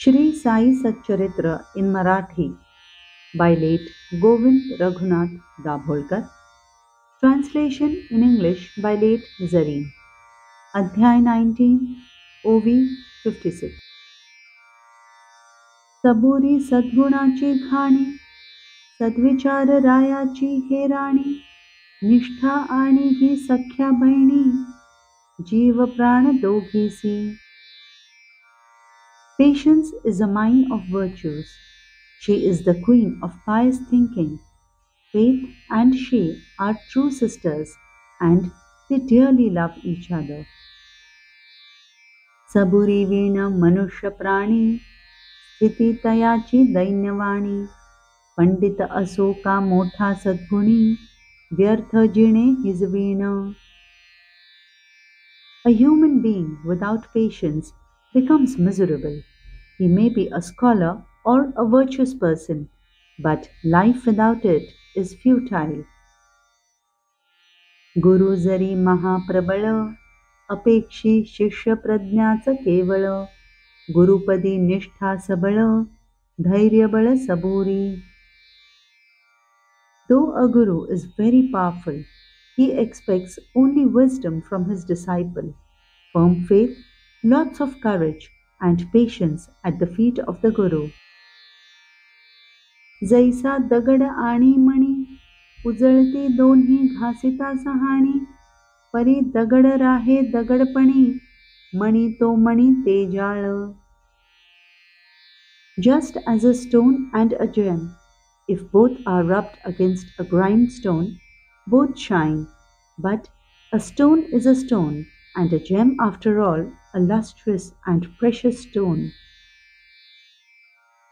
Shri Sai Satcharitra in Marathi by late Govind Raghunath Dabholkar. Translation in English by late Zareen. Adhyay 19, OV 56. सबुरी सद्गुणाची खाणी, सद्विचार रायाची हे राणी, निष्ठा आणि ही सख्या बहिणी, जीव प्राण दोघीसी. Patience is a mine of virtues. She is the queen of pious thinking. Faith and she are true sisters, and they dearly love each other. सबुरी वीण मनुष्य प्राणी, स्थिती तयाची दैन्यवाणी, पंडित असो का मोठा सद्गुणी, व्यर्थ जिणे हिजवीण. A human being without patience becomes miserable. He may be a scholar or a virtuous person, but life without it is futile. गुरु जरी महाप्रबळ, अपेक्षी शिष्य प्रज्ञाच केवळ, गुरुपदी निष्ठा सबळ, धैर्यबळ सबुरी. Though a guru is very powerful, he expects only wisdom from his disciple, firm faith, lots of courage, and patience at the feet of the Guru. जैसा दगड आणि मणी, उजळती दोन्ही घासिता सहाणी, परी दगड राहे दगडपणी, मणी तो मणी ते जाळ. Just as a stone and a gem, if both are rubbed against a grindstone, both shine, but a stone is a stone, and a gem, after all, a lustrous and precious stone.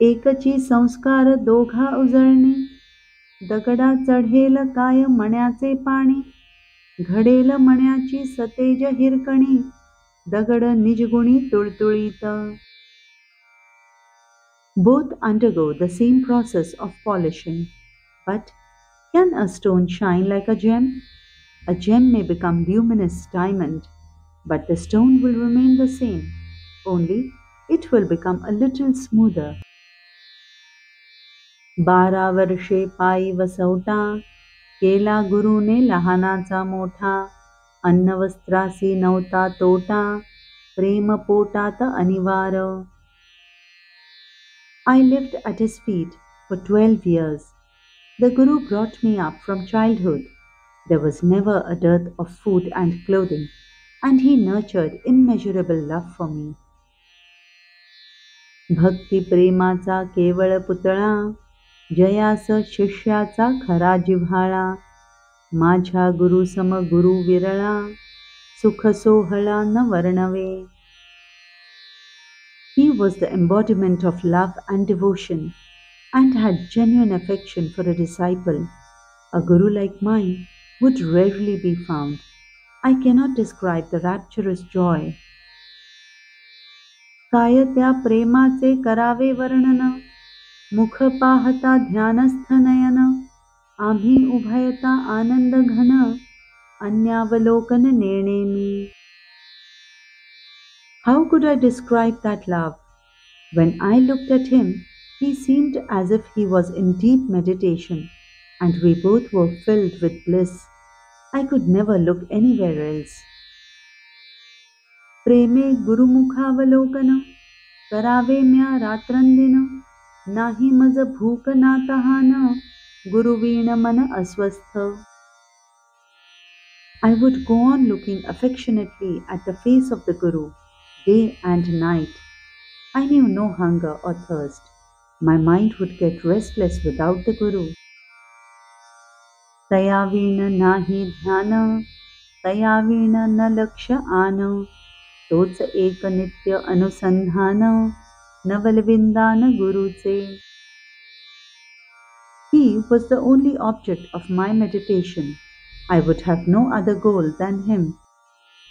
एकची संस्कार दोघा उजळणी, दगडा चढेल काय मण्याचे पाणी, घडेल मण्याची सतेज हिरकणी, दगड निजगुणी तुळतुळीत. Both undergo the same process of polishing, but can a stone shine like a gem? A gem may become luminous diamond, but the stone will remain the same, only it will become a little smoother. 12 वर्षे पायी वसवटा, केला गुरुने लहानाचा मोठा, अन्न वस्त्रासी नव्हता तोटा, प्रेम पोटात अनिवार. I lived at his feet for 12 years. The Guru brought me up from childhood. There was never a dearth of food and clothing, and he nurtured immeasurable love for me. भक्ती प्रेमाचा केवळ पुतळा, जयास शिष्याचा खरा जिव्हाळा, माझ्या गुरु सम गुरु विरळा, सुख सोहळा न वर्णवे. He was the embodiment of love and devotion, and had genuine affection for a disciple. A guru like mine would rarely be found. I cannot describe the rapturous joy. काय त्या प्रेमाचे करावे वर्णन, मुख पाहता ध्यानस्थ नयन, आम्ही उभयता आनंद घन, अन्यावलोकन नेणे मी. How could I describe that love? When I looked at him, he seemed as if he was in deep meditation, and we both were filled with bliss. I could never look anywhere else. प्रेमे गुरुमुखावलोकन, करावे म्या रात्रंदिन, नाही मज भूक ना तहान, गुरुवीण मन अस्वस्थ. I would go on looking affectionately at the face of the Guru, day and night. I knew no hunger or thirst. My mind would get restless without the Guru. तयावीन नाही ध्यान, तयावीन न लक्ष आन, तोच एक नित्य अनुसंधान, नवलविंदान गुरुचे. He was the only object of my meditation. I would have no other goal than him.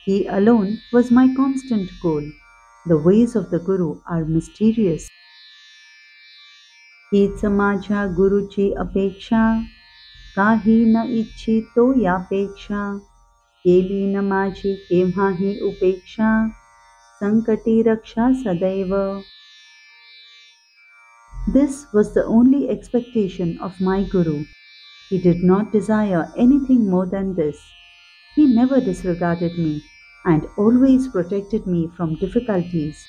He alone was my constant goal. The ways of the Guru are mysterious. हीच माझ्या गुरुची अपेक्षा, काही न इच्छितो यापेक्षा, केली न माझी केव्हाही उपेक्षा, संकटी रक्षा सदैव. This was the only expectation of my Guru. He did not desire anything more than this. He never disregarded me and always protected me from difficulties.